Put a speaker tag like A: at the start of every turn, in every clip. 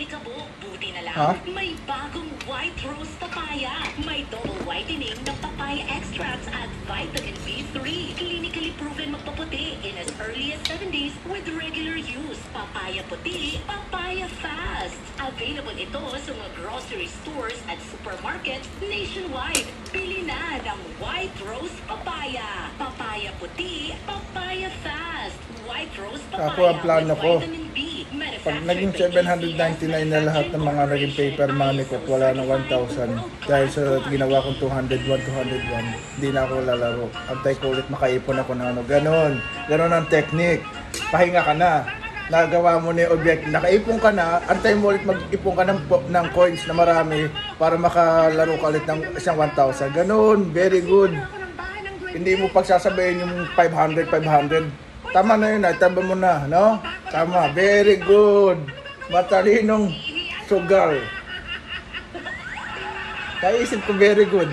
A: alikabok. Buti na lang, may bagong white rose papaya. May double whitening ng papaya extracts at vitamin B3. Clinically proven magpaputi in as early as 7 days with regular use. Papaya puti, papaya fast. Available ito sa mga grocery stores at supermarkets nationwide. Pili na ng white rose papaya. Papaya puti, papaya fast. White rose papaya.
B: Ako ang plano ko, pag naging 799 na lahat ng mga naging paper money ko, wala ng 1,000. Dahil sa ginawa kong 201, hindi na ako lalaro. Antay ko ulit makaipon ako ng ano. Ganon ang technique. Pahinga ka na. Nagawa mo na yung object. Nakaipon ka na, antay mo ulit mag-ipon ka ng coins na marami para makalaro ka ulit ng isang 1,000. Ganon, very good. Hindi mo pagsasabayin yung 500. Tama na yun, tama mo na, no? Tama, very good. Matalinong sugal. Kaisip ko, very good.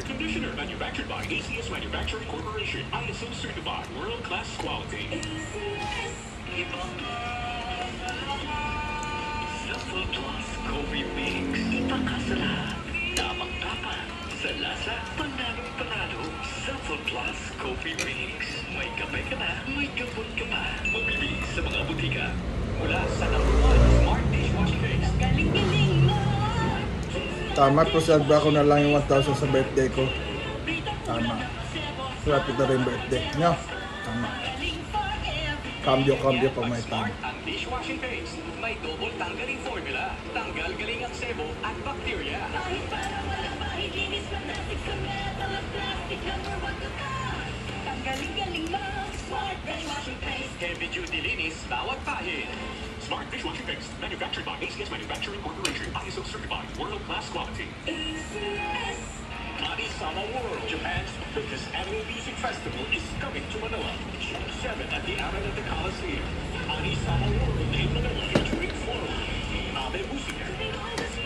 C: Conditioner manufactured by ACS Manufacturing Corporation. ISO certified world-class quality. Sulfur Plus Coffee Mix. Ipakasarap. Tapang-tapang. Sa lasa, panalo-panalo. Sulfur Plus Coffee Mix. May kape ka na, may gabon ka pa. Mabibili sa mga butika. Mula sa #1 Smart Dishwashing Base. Galing-galing mo!
B: Tama, prosalba ko na lang yung 1,000 sa birthday ko. Tama. Rapid na rin birthday. No? Tama. Cambio pag may time.
C: Ang dishwashing base, may double tanggaling formula. Tanggal galing ang sebo at bacteria.
A: Tanggaling-galing mo, Smart Dishwashing Base.
C: Heavy duty linis, bawat pahid. Smart Dishwashing Base, manufactured by ACS Manufacturing Corporation. ISO certified world-class quality.
A: ACS.
C: Anisama World, Japan's biggest annual music festival, is coming to Manila. June 7 at the Araneta Coliseum. Anisama World in Manila featuring Flow, Abe Musica,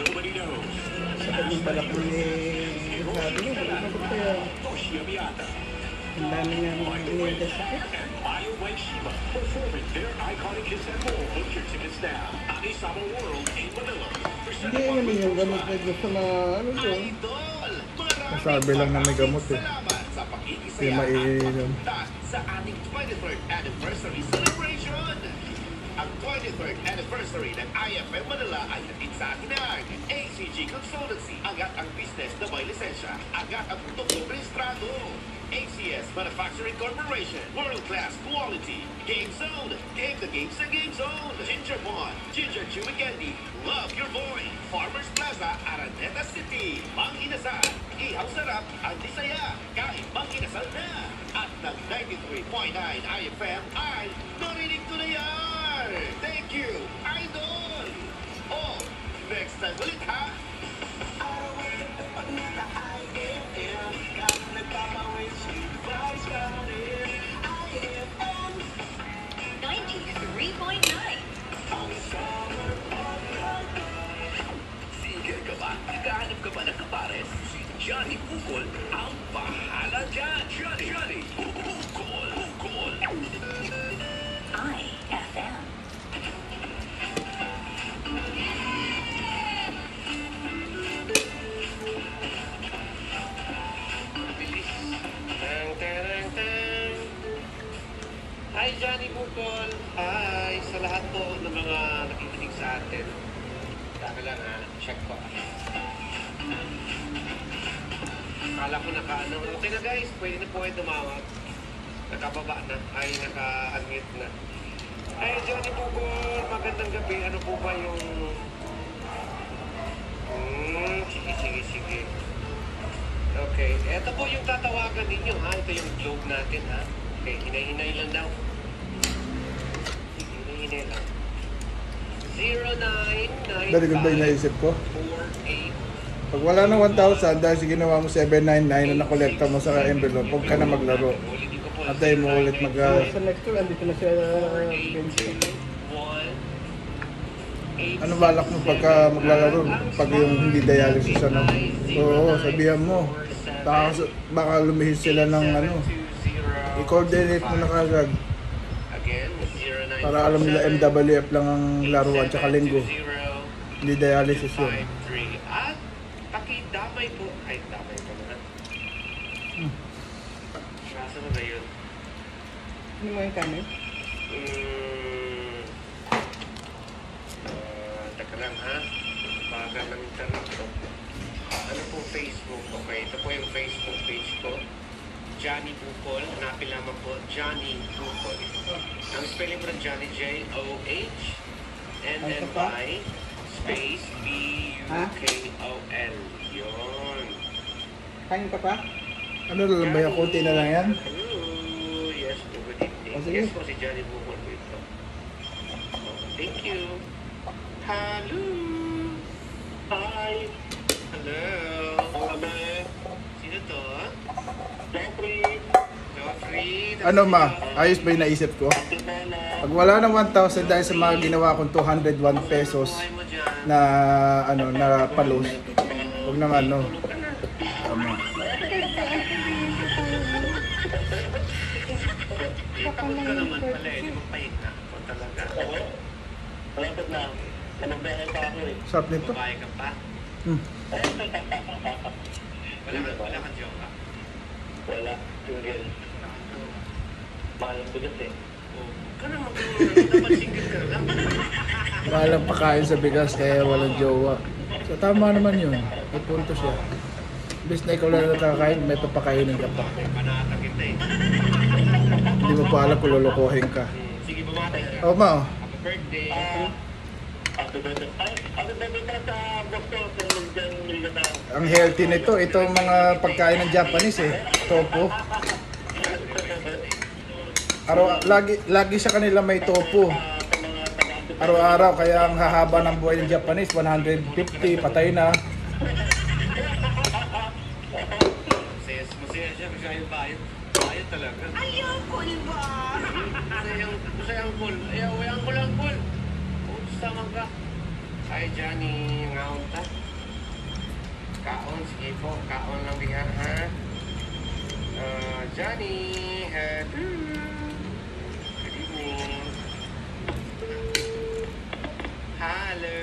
C: Nobody Knows,
B: Sabi pala ko ni
C: Toshio Miyata,
B: ang dami nga mga
C: and Mayu Ueshiba performing their iconic hits and more. Book your tickets now. Anisama World in Manila.
B: Hindi yun yung gamot na gusto na ano ko.
C: Idol!
B: Masabi lang na may gamot eh.
C: Salamat sa
B: Hindi
C: pakikisaya
B: maiinom.
C: sa ating 23rd anniversary celebration. Ang 23rd anniversary ng IFM Manila ay hatid sa atin ng ACG Consultancy. Agad ang business na may lisensya. Agad ang produktong rehistrado. ACS Manufacturing Corporation. World-class quality. Game Zone. Game the game sa Game Zone. Ginger Bond. Ginger Chewy Candy. Love your boy. Farmers Plaza, Araneta City. Mang Inasal. Ihaw sarap at disaya. Kahit Mang Inasal na. At ng 93.9 IFM ay narinig ko na yan. Thank you, Idol. Oh, next time ulit ha. Sige ka ba? Naghahanap ka ba ng kapares? Si Johnny Bukol ang bahala dyan. Johnny Bukol.
A: IFM.
C: Bilis. Tang. Hi, Johnny Bukol. Hi sa lahat po ng mga nakikinig sa atin. Saka lang ha, check ko. Akala ko naka-ano. Okay na guys, pwede na po kayo tumawag. Nakababa na. Ay, naka-unmute na. Hi, Johnny Bukol. Magandang gabi. Ano po ba yung... Sige. Okay. Ito po yung tatawagan ninyo ha. Ito yung globe natin ha. Okay, hinay-hinay lang daw.
B: Very good ba yung naisip ko? Pag wala ng 1,000 dahil sa ginawa mo 799 na nakolekta mo sa envelope, huwag ka na maglaro. Atay mo ulit
D: Sa next tour, andito na siya
B: ano balak mo pagka maglalaro? Pag yung hindi dialysis ano? Oo, sabihan mo. Baka lumihis sila ng ano. I-coordinate mo na kagad. Para alam nila MWF lang ang laruan tsaka linggo. Hindi dialysis yun.
C: At pakidamay po. Ay, damay po naman. Nasa na ba yun?
D: Ano mo yung kanin?
C: Taka lang ha. Baga ng internet ko. Ano po Facebook? Okay, ito po yung Facebook page ko. Johnny Bukol. Hanapin lamang po Johnny Bukol. Ang spelling mo ng Johnny, J-O-H-N-N-Y space B-U-K-O-L. Yun.
D: Kain ka pa?
B: Ano lalambay ang konti na lang yan?
C: Hello. Yes po, good evening.
B: O, sige.
C: Yes po, si Johnny Bukol po ito. Thank you. Hello. Hi. Hello. Sino to? Joffrey.
B: Ano ma? Ayos ba yung naisip ko? Pag wala ng 1,000 dahil sa mga ginawa kong 201 pesos na ano na palos, huwag nang ano. Tama.
C: Pagod ka naman pala eh, di mo pahinga. O talaga.
E: Malapit na. Nagbahay pa ako eh.
B: Sarap nito.
C: Babae ka pa? Wala kang jowa.
E: Wala. Single. Mahal ang bigas eh.
C: Ka na dapat single ka lang.
B: Walang pakain sa bigas kaya walang jowa. So tama naman yun. May punto siya. Bis na ikaw lang nakakain, may papakainin ka pa.
C: Panata kita eh.
B: Hindi mo pa alam kung lulukohin ka.
C: Sige, bumati.
B: O ma,
C: Happy birthday.
E: Happy birthday. Ay, happy birthday ka sa gusto. Sa million na.
B: ang healthy nito. Ito ang mga pagkain ng Japanese eh. Tofu. Lagi sa kanila may tofu. Araw-araw, kaya ang hahaba ng buhay ng Japanese, 150, patay na.
C: Masaya siya, masaya yung bayan. Bayan talaga.
A: Ayaw ko ba?
C: Masaya ang cool. Ayaw ko lang cool. Tama ka. Ay, Johnny, ngaon ta. Kaon, sige po. Kaon lang diha, ha? Johnny, good evening. Hello.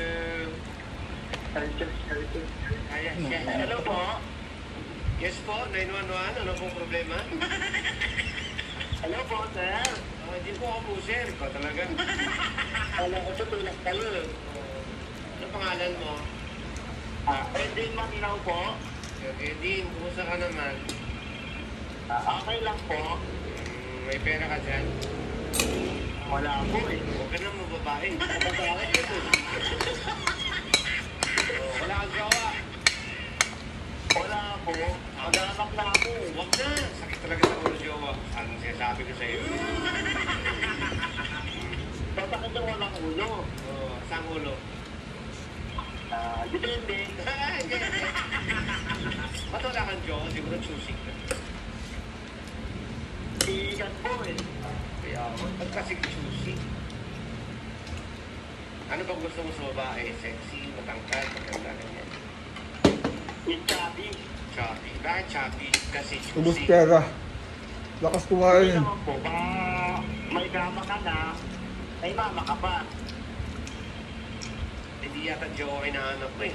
C: Ayan, siya. Hello po. Yes po, 911. Ano pong problema?
E: Hello po, sir.
C: Hindi po ako po, sir. Ikaw talaga.
E: Alam ko tutulak kayo eh.
C: Ano pangalan mo?
E: Pwede maginaw po.
C: Edin, kumusta ka naman?
E: Okay lang po.
C: May pera ka dyan?
E: Wala po eh.
C: Huwag ka na mababae. Wala kang gawa.
E: Wala po. Maghanap na ako.
C: Huwag na. Sakit talaga sa ulo, jowa. Ano sinasabi ko sa'yo?
E: Bakit yung walang ulo?
C: Saan ulo?
E: Depende.
C: Ba't wala kang jowa? Siguro choosing ka.
E: Iigat po eh.
C: Kaya ako, ba't kasi choosing? Ano bang gusto mo sa babae? Sexy, matangkad, maganda ganyan.
E: Yung chubby.
C: Choppy. Bakit choppy? Kasi
B: Ubus
C: choosing.
B: pera. Lakas
E: Hindi
B: kumain.
E: naman po. May kama ka na. May mama ka pa.
C: Hindi yata jowa hinahanap mo eh.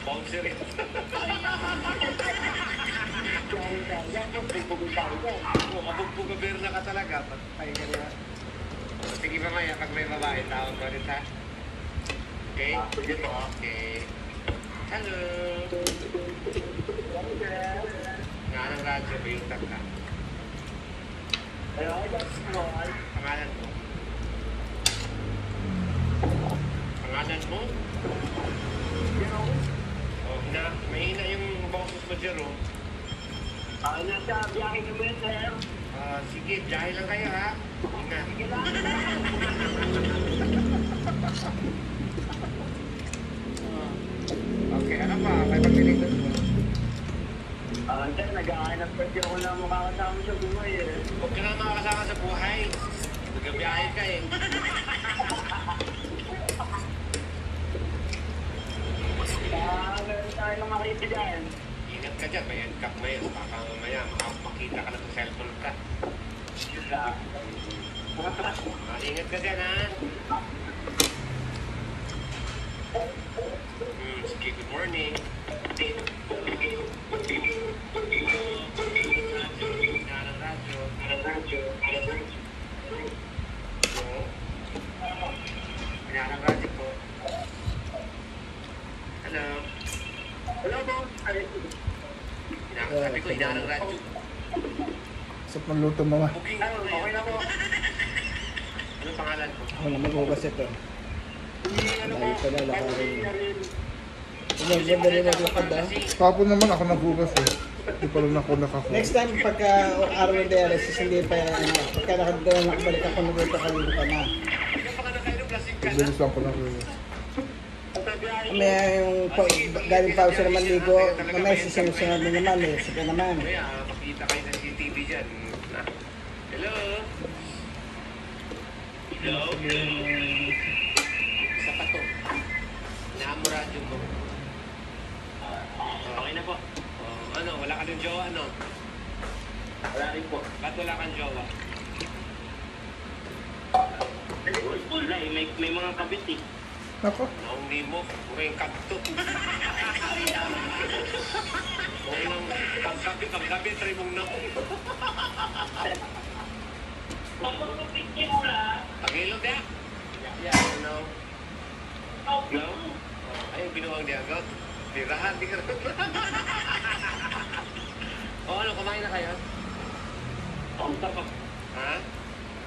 C: Bouncer eh.
E: Yan po, pagpupitaw ko.
C: Kabugbugabir na ka talaga. Patay ka na. Sige mamaya, pag may babae, tawag ko rin ha. Okay?
E: Sige po.
C: Okay. Hello. Nga ng radyo ba yung tagka? Pangalan mo? Pangalan mo? Oh, mahina yung boses mo, Jerome.
E: Nasa biyahe kami, sir.
C: Sige, biyahe lang kayo ha. Ingat.
E: Sige lang.
B: Okay, ano pa? May paglilitan mo.
E: Sir, nag-aanap kasi ako na makakasama sa buhay eh.
C: Huwag ka na makakasama sa buhay. Nagabiyahe ka eh.
E: Meron tayo ng makaibigan.
C: Ingat ka dyan, may handcuff ngayon. Baka mamaya makita ka na sa cellphone ka. Ingat ka dyan, ha? Sige, good morning. Pinarang radyo po. Hello.
E: Hello, boss.
C: Sabi ko, inarang radyo.
B: Sa panluto mo nga.
C: Booking na, okay na po. Anong pangalan ko?
D: Ako na maghugas ito.
E: Ano
D: Dahil
E: po,
D: pala, lakarin.
E: na rin.
D: Ang ganda rin maglakad ah.
B: Kapon naman ako naghugas eh. Hindi pa rin ako nakakuha.
D: Next time, pagka araw ng dialysis, hindi pa yan. Pagka nakabalik ako, nagulito ka rin ka na.
C: Ikaw pa ka na kayo, plastic ka na.
B: Bilis lang ko naghugas.
D: Mamaya yung galing pa ako sa naman ligo, mamaya sisunod mo naman eh. Sige naman.
C: Kaya, makita kayo ng CCTV dyan. Hello? Hello? Isa pa to. Naamurado mo. Okay na po. Ano, wala ka ng jowa, ano?
E: Wala rin po.
C: Ba't wala kang jowa?
E: Wala eh, may mga kabit eh.
B: Ako?
C: Naungni mo, puro yung kanto. Paggabi, try mong naku. Pag-ilog niya? Yeah, ano? No? Ayun, binuwag niya agad. Tirahan, di ka rin. O ano, kumain na kayo?
E: Kamusta po?
C: Ha?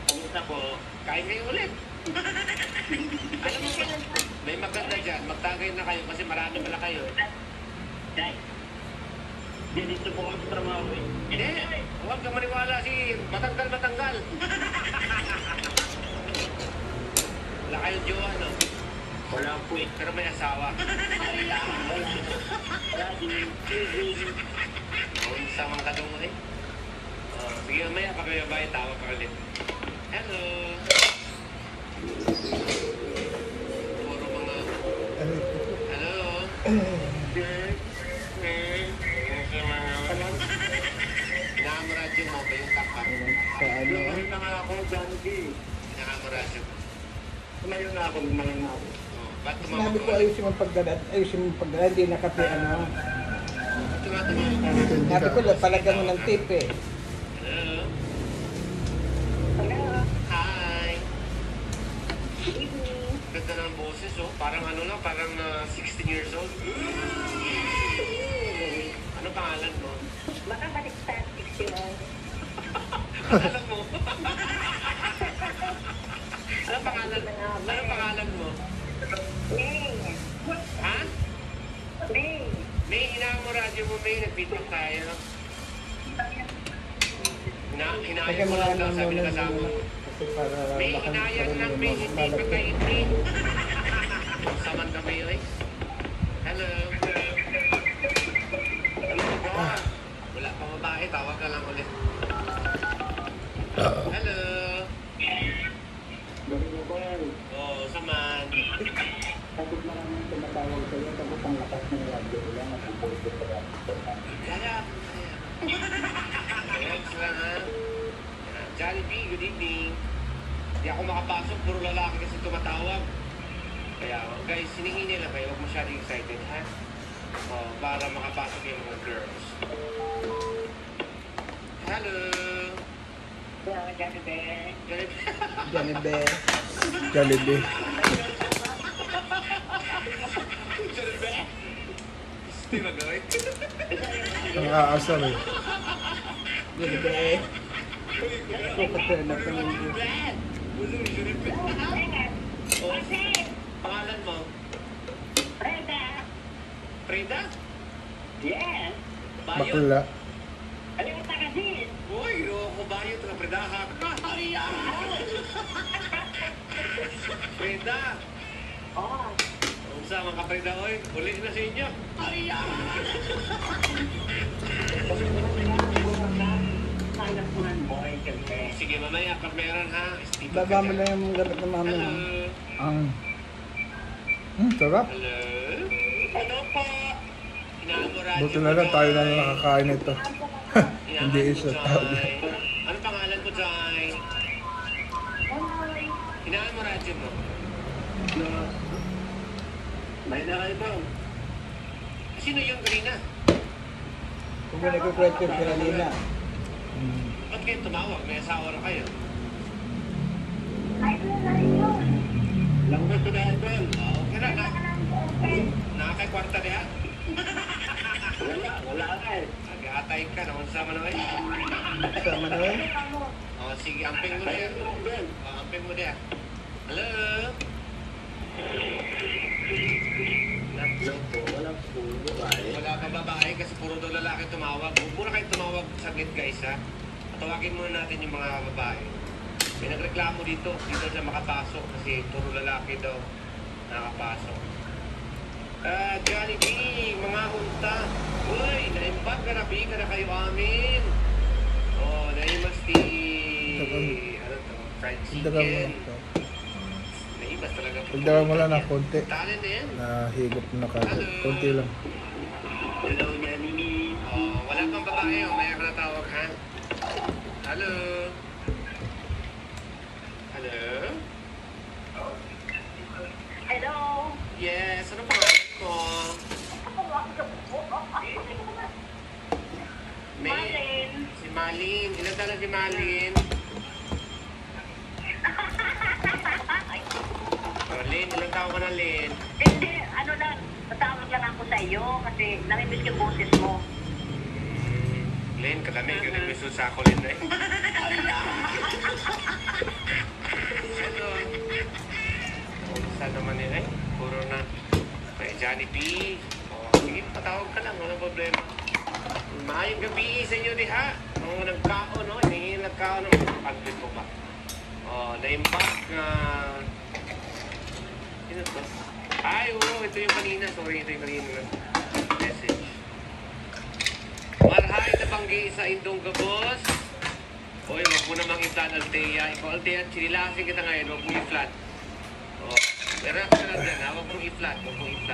E: Kamusta po?
C: Kain kayo ulit. Alam mo, may maganda dyan. Magtagay na kayo kasi marami pala kayo.
E: Dahil, dito po ako sa trabaho eh.
C: Hindi, huwag ka maniwala si matanggal. Wala kayong jowa, no?
E: Wala po eh.
C: Pero may asawa.
E: Wala din.
C: Ang samang kadong eh. Sige, mamaya pag may babae, tawag ka ulit. Hello! Puro mga... Hello! Pinakamuradyo mo ba yung kaka?
D: Sa ano,
E: Ngayon na nga ako, Johnny.
C: Pinakamuradyo mo.
E: Tumayo na ako, lumayo na ako.
C: Ba't
D: sinabi
C: tumawag
D: ko ayusin mo pagdala, hindi nakapi ano.
C: Ba't tumatawag?
D: Sabi ko, palagyan mo ng tip eh.
C: Hello? Hi! Ganda ng boses, oh. Parang ano lang, parang 16 years old. Ano pangalan mo?
A: Baka baliktad, 61.
C: Pangalan mo? Anong pangalan? Anong pangalan mo?
A: May.
C: Ha?
A: May.
C: May, hinaan mo radyo mo, May. Nag-feedback tayo. Hinayang
D: Lagyan
C: mo
D: mo
C: lang
D: nga
C: daw,
D: ng
C: sabi ng
D: muna
C: kasama mo.
D: kasi para
C: May
D: baka
C: hinayang lang, May. Hindi
D: malat-
C: magkaintin. Saman ka, May, oy. Hello? Ano ba? Wala pa babae, tawag ka lang ulit. Hello? Oh, saman.
D: Kapag maraming tumatawag sa'yo, tapos ang lakas ng radyo lang at ang boses sa radyo.
C: Kaya. Relax lang, ha? Jollibee, good evening. Hindi ako makapasok, puro lalaki kasi tumatawag. Kaya, guys, hinihingi lang kayo, huwag masyadong excited, ha? Para makapasok yung mga girls. Hello! Jollibee.
D: Johnny Bear.
B: Jollibee.
C: Jollibee? Gusto ba gawin?
B: Ang aasar eh.
D: Johnny Bear. Ito kasi na
C: Jollibee! Jollibee! Oh, pangalan mo?
A: Reda.
C: Frida?
A: Yes.
C: Bayo?
B: Bakla.
A: Ano yung tagasin?
C: Uy, ako bayo ito na Frida ha? Frida!
F: Preda.
E: Ah,
F: Kung sa mga Preda, oy, uli na sa inyo.
E: kaya ko ng boy kasi.
F: Sige, mamaya, pag meron ha. Steve,
D: Baba mo na yung gamit ng mami mo.
F: Hello.
B: Sarap.
F: Hello.
E: Hello po.
F: Inaamorado
B: Buti na lang tayo na lang nakakain nito. Hindi isa tao.
F: Ano pangalan mo, Jai? Hinaan mo radyo mo.
E: May na kayo po.
F: Sino yung kanina?
D: Kung may nagkukwento yung pinalina.
F: Ba't kayo tumawag? May asawa na kayo.
E: Lang mo ito na idol.
F: Okay na. Nakakay-kwarta niya?
E: Wala ka eh.
F: Nag-aatay ka. Nakunsama na kayo.
D: Sama na yun.
F: O, sige. Amping mo niya. O, amping mo niya. Hello?
E: Wala po.
F: Wala pa babae kasi puro daw lalaki tumawag. Huwag muna kayo tumawag saglit guys ha. Tawagin muna natin yung mga babae. May nagreklamo dito. Dito siya makapasok kasi puro lalaki daw nakapasok. Johnny B, mga hunta. Uy, naimbag ka na B, ka na kayo amin. Oh, naimas si... Ano to? Fried
B: Pagdagan mo
F: chicken.
B: lang.
F: Naimas talaga.
B: Pagdagan mo lang ng konti.
F: Talent na yan.
B: Nahigop na kagad. Konti lang.
E: Hello, Nani.
F: Oh, wala pang babae. Oh, maya ka na tawag ha. Hello? Hello?
A: Hello?
F: Yes, ano pangalan mo?
A: Malin.
F: Si Malin. Ilan taon na si Malin? Oh, Lin, ilan taon ka na, Lin?
A: Hindi, ano lang, tatawag lang ako sa iyo kasi namimiss yung boses mo.
F: Lin, kalamig. Yung nagmiso sa ako, Lin, eh. Ano? Saan naman yun, eh? Puro na. Kay Johnny P. Oh, sige, patawag ka lang. Walang problema. Maayong gabi sa inyo, di ha? Nung nagkaon, no? Hingin nagkaon ng pagpit mo ba? Oh, na-impact na... Sino to? Ay, oo, ito yung kanina. Sorry, ito yung kanina. Message. Marhay na banggi sa Indong Gabos. Oy, wag mo namang i-flat, Althea. Ikaw, Althea, sinilasin kita ngayon. Wag mo i-flat. Oh, meron ka na dyan, ha? Wag mong i-flat. Wag mong i-flat.